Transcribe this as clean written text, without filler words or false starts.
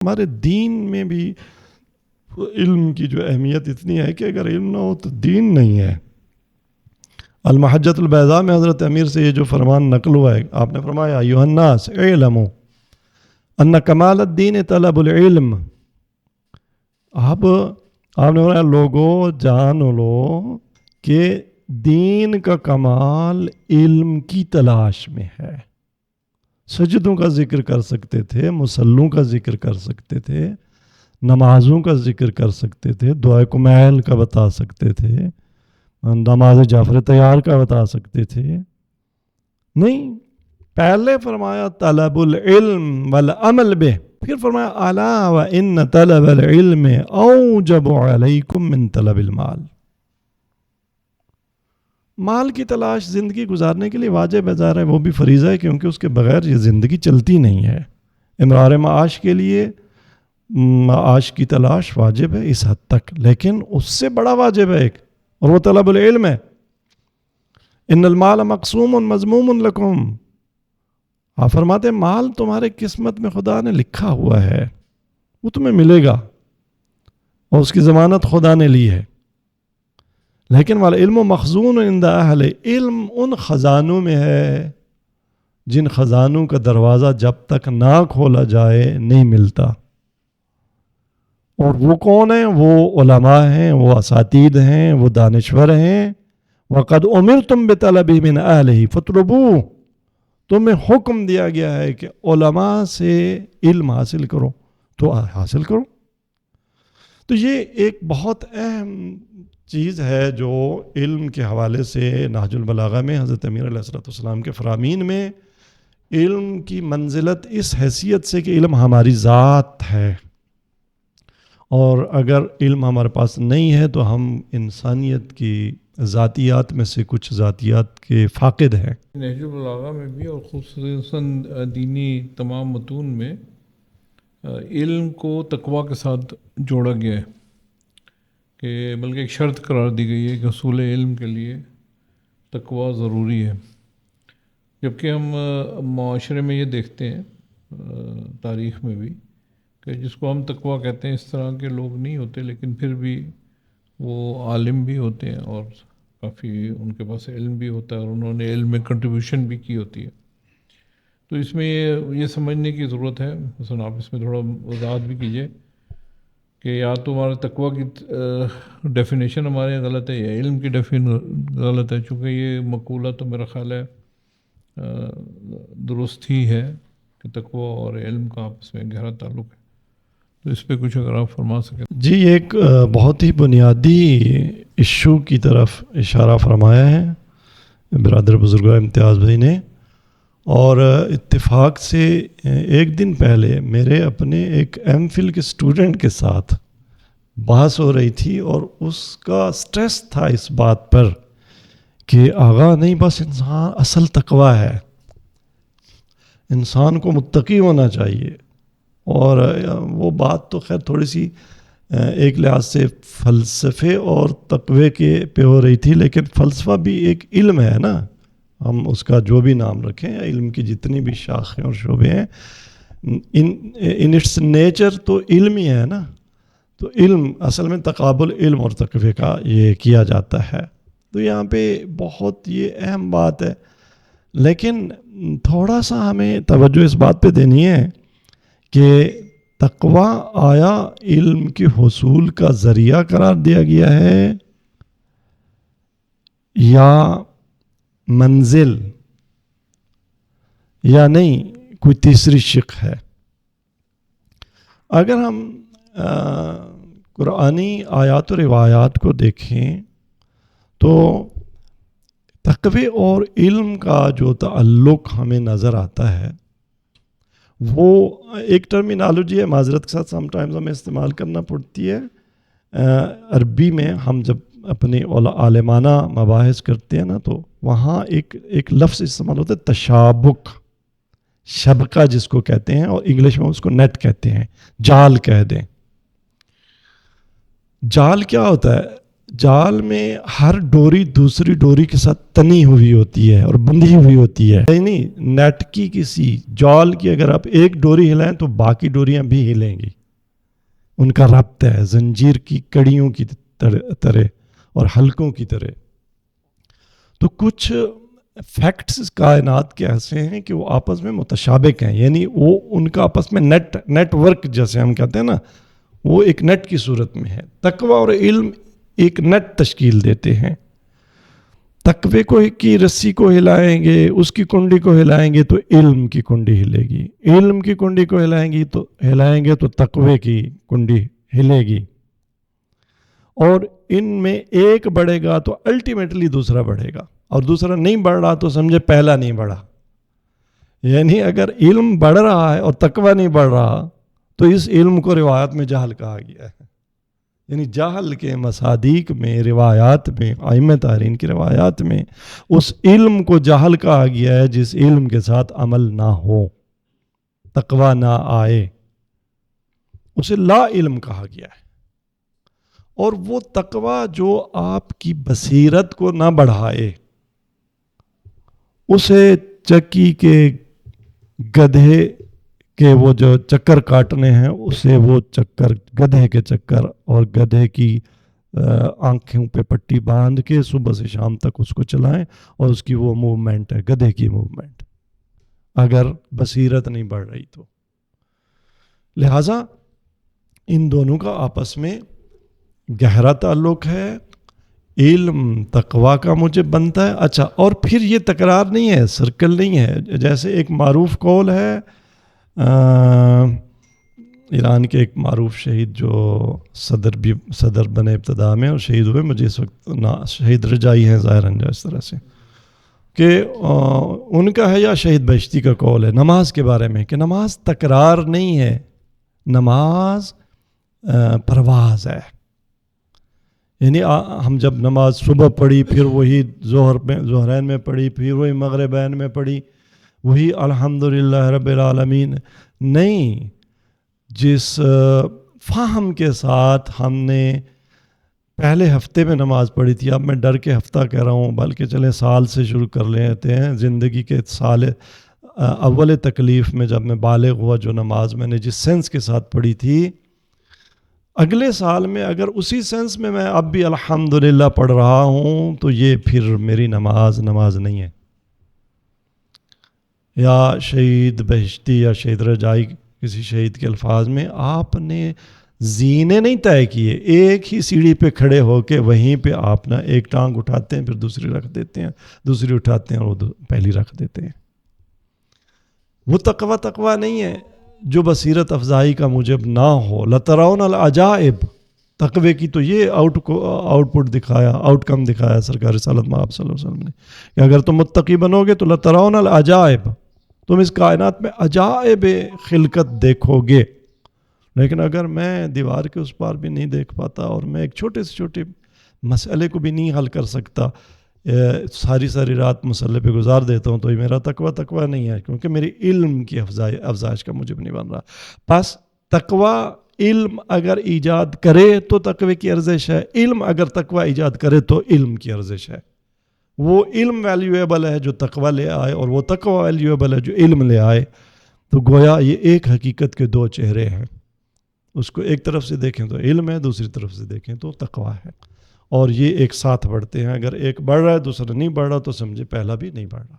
ہمارے دین میں بھی علم کی جو اہمیت اتنی ہے کہ اگر علم نہ ہو تو دین نہیں ہے. المحجۃ البیضاء میں حضرت امیر سے یہ جو فرمان نقل ہوا ہے، آپ نے فرمایا ایھا الناس اعلموا ان کمال الدین طلب العلم. آپ نے فرمایا لوگوں جان لو کہ دین کا کمال علم کی تلاش میں ہے. سجدوں کا ذکر کر سکتے تھے، مصلوں کا ذکر کر سکتے تھے، نمازوں کا ذکر کر سکتے تھے، دعائے کمیل کا بتا سکتے تھے، نماز جعفر تیار کا بتا سکتے تھے. نہیں، پہلے فرمایا طلب العلم والعمل بہ، پھر فرمایا الا وان طلب العلم اوجب علیکم من طلب المال. مال کی تلاش زندگی گزارنے کے لیے واجب ہے، ظاہر ہے وہ بھی فریضہ ہے، کیونکہ اس کے بغیر یہ زندگی چلتی نہیں ہے. امرار معاش کے لیے معاش کی تلاش واجب ہے اس حد تک، لیکن اس سے بڑا واجب ہے ایک، اور وہ طلب العلم ہے. ان المال مقسوم مضموم لکم. آپ فرماتے ہیں مال تمہارے قسمت میں خدا نے لکھا ہوا ہے، وہ تمہیں ملے گا، اور اس کی ضمانت خدا نے لی ہے. لیکن والعلم مخزون عند اہل علم ان خزانوں میں ہے جن خزانوں کا دروازہ جب تک نہ کھولا جائے نہیں ملتا. اور وہ کون ہیں؟ وہ علماء ہیں، وہ اساتید ہیں، وہ دانشور ہیں. وقد امرتم بطلبہ من اہلہ فاطلبوہ. تمہیں حکم دیا گیا ہے کہ علماء سے علم حاصل کرو، تو حاصل کرو. تو یہ ایک بہت اہم چیز ہے جو علم کے حوالے سے نہج البلاغہ میں حضرت امیر علیہ السلام کے فرامین میں علم کی منزلت اس حیثیت سے کہ علم ہماری ذات ہے، اور اگر علم ہمارے پاس نہیں ہے تو ہم انسانیت کی ذاتیات میں سے کچھ ذاتیات کے فاقد ہیں. نہج البلاغہ میں بھی اور خصوصاً دینی تمام متون میں علم کو تقویٰ کے ساتھ جوڑا گیا ہے، کہ بلکہ ایک شرط قرار دی گئی ہے کہ حصول علم کے لیے تقویٰ ضروری ہے. جبکہ ہم معاشرے میں یہ دیکھتے ہیں، تاریخ میں بھی، کہ جس کو ہم تقویٰ کہتے ہیں اس طرح کے لوگ نہیں ہوتے، لیکن پھر بھی وہ عالم بھی ہوتے ہیں اور کافی ان کے پاس علم بھی ہوتا ہے، اور انہوں نے علم میں کنٹریبیوشن بھی کی ہوتی ہے. تو اس میں یہ سمجھنے کی ضرورت ہے، مثلا آپ اس میں تھوڑا وضاحت بھی کیجئے کہ یا تو ہمارا تقویٰ کی ڈیفینیشن ہمارے غلط ہے یا علم کی ڈیفینیشن غلط ہے، چونکہ یہ مقولہ تو میرا خیال ہے درست ہی ہے کہ تقویٰ اور علم کا آپس میں گہرا تعلق ہے. تو اس پہ کچھ اگر آپ فرما سکیں. جی، ایک بہت ہی بنیادی ایشو کی طرف اشارہ فرمایا ہے برادر بزرگاہ امتیاز بھائی نے، اور اتفاق سے ایک دن پہلے میرے اپنے ایک ایم فل کے اسٹوڈنٹ کے ساتھ بحث ہو رہی تھی، اور اس کا سٹریس تھا اس بات پر کہ آغا نہیں، بس انسان اصل تقویٰ ہے، انسان کو متقی ہونا چاہیے. اور وہ بات تو خیر تھوڑی سی ایک لحاظ سے فلسفے اور تقوی کے پہ ہو رہی تھی، لیکن فلسفہ بھی ایک علم ہے نا، ہم اس کا جو بھی نام رکھیں، علم کی جتنی بھی شاخیں اور شعبے ہیں، ان اٹس نیچر تو علم ہی ہے نا. تو علم اصل میں تقابل علم اور تقوی کا یہ کیا جاتا ہے. تو یہاں پہ بہت یہ اہم بات ہے، لیکن تھوڑا سا ہمیں توجہ اس بات پہ دینی ہے کہ تقویٰ آیا علم کے حصول کا ذریعہ قرار دیا گیا ہے یا منزل، یا نہیں کوئی تیسری شق ہے. اگر ہم قرآنی آیات و روایات کو دیکھیں تو تقوی اور علم کا جو تعلق ہمیں نظر آتا ہے، وہ ایک ٹرمینالوجی ہے، معذرت کے ساتھ سم ٹائمز ہمیں استعمال کرنا پڑتی ہے. عربی میں ہم جب اپنے عالمانہ مباحث کرتے ہیں نا، تو وہاں ایک لفظ استعمال ہوتا ہے تشابک، شبکہ جس کو کہتے ہیں، اور انگلش میں اس کو نیٹ کہتے ہیں، جال کہہ دیں. جال کیا ہوتا ہے؟ جال میں ہر ڈوری دوسری ڈوری کے ساتھ تنی ہوئی ہوتی ہے اور بندھی ہوئی ہوتی ہے. نہیں نیٹ کی کسی جال کی اگر آپ ایک ڈوری ہلائیں تو باقی ڈوریاں بھی ہلیں گی. ان کا ربط ہے زنجیر کی کڑیوں کی طرح اور حلقوں کی طرح. تو کچھ فیکٹس کائنات کے ایسے ہیں کہ وہ آپس میں متشابک ہیں, یعنی وہ ان کا آپس میں نیٹ ورک جیسے ہم کہتے ہیں نا, وہ ایک نیٹ کی صورت میں ہے. تقوی اور علم ایک نیٹ تشکیل دیتے ہیں. تقوی کو کی رسی کو ہلائیں گے, اس کی کنڈی کو ہلائیں گے تو علم کی کنڈی ہلے گی, علم کی کنڈی کو ہلائیں گے تو تقوی کی کنڈی ہلے گی. اور ان میں ایک بڑھے گا تو الٹیمیٹلی دوسرا بڑھے گا, اور دوسرا نہیں بڑھ رہا تو سمجھے پہلا نہیں بڑھا. یعنی اگر علم بڑھ رہا ہے اور تقوی نہیں بڑھ رہا تو اس علم کو روایات میں جہل کہا گیا ہے. یعنی جہل کے مصادیق میں, روایات میں, ائمہ تارین کی روایات میں اس علم کو جہل کہا گیا ہے جس علم کے ساتھ عمل نہ ہو, تقوی نہ آئے, اسے لا علم کہا گیا ہے. اور وہ تقوی جو آپ کی بصیرت کو نہ بڑھائے, اسے چکی کے گدھے کہ وہ جو چکر کاٹنے ہیں اسے وہ چکر گدھے کے چکر اور گدھے کی آنکھوں پہ پٹی باندھ کے صبح سے شام تک اس کو چلائیں, اور اس کی وہ موومنٹ ہے گدھے کی موومنٹ, اگر بصیرت نہیں بڑھ رہی تو. لہٰذا ان دونوں کا آپس میں گہرا تعلق ہے. علم تقوی کا موجب بنتا ہے. اچھا, اور پھر یہ تکرار نہیں ہے, سرکل نہیں ہے. جیسے ایک معروف قول ہے ایران کے ایک معروف شہید جو صدر بنے ابتدا میں اور شہید ہوئے, مجھے اس وقت شہید رجائی ہیں ظاہراً اس طرح سے, کہ ان کا ہے یا شہید بہشتی کا قول ہے نماز کے بارے میں کہ نماز تکرار نہیں ہے, نماز پرواز ہے. یعنی ہم جب نماز صبح پڑھی, پھر وہی ظہرین میں پڑھی, پھر وہی مغربین میں پڑھی, وہی الحمدللہ رب العالمین نہیں. جس فہم کے ساتھ ہم نے پہلے ہفتے میں نماز پڑھی تھی, اب میں ڈر کے ہفتہ کہہ رہا ہوں, بلکہ چلیں سال سے شروع کر لیتے ہیں. زندگی کے سال اول تکلیف میں جب میں بالغ ہوا, جو نماز میں نے جس سینس کے ساتھ پڑھی تھی, اگلے سال میں اگر اسی سینس میں اب بھی الحمدللہ پڑھ رہا ہوں تو یہ پھر میری نماز نہیں ہے. یا شہید بہشتی یا شہید رجائی کسی شہید کے الفاظ میں, آپ نے زینے نہیں طے کیے, ایک ہی سیڑھی پہ کھڑے ہو کے وہیں پہ آپ نا ایک ٹانگ اٹھاتے ہیں, پھر دوسری رکھ دیتے ہیں, دوسری اٹھاتے ہیں اور پہلی رکھ دیتے ہیں. وہ تقوی نہیں ہے جو بصیرت افزائی کا موجب نہ ہو. لترون العجائب, تقوی کی تو یہ آؤٹ پٹ دکھایا, آؤٹ کم دکھایا سرکار رسالت مآب صلی اللہ علیہ وسلم نے, کہ اگر تم متقی بنو گے تو لترون العجائب, تم اس کائنات میں عجائب خلقت دیکھو گے. لیکن اگر میں دیوار کے اس پار بھی نہیں دیکھ پاتا, اور میں ایک چھوٹے سے چھوٹے مسئلے کو بھی نہیں حل کر سکتا, ساری رات مسئلے پہ گزار دیتا ہوں, تو یہ میرا تقوی نہیں ہے, کیونکہ میری علم کی افزائش کا موجب نہیں بن رہا. بس تقوی علم اگر ایجاد کرے تو تقوی کی ارزش ہے, علم اگر تقوی ایجاد کرے تو علم کی ارزش ہے. وہ علم ویلیویبل ہے جو تقوی لے آئے, اور وہ تقوی ویلیویبل ہے جو علم لے آئے. تو گویا یہ ایک حقیقت کے دو چہرے ہیں. اس کو ایک طرف سے دیکھیں تو علم ہے, دوسری طرف سے دیکھیں تو تقوی ہے, اور یہ ایک ساتھ بڑھتے ہیں. اگر ایک بڑھ رہا ہے دوسرا نہیں بڑھ رہا تو سمجھے پہلا بھی نہیں بڑھ رہا.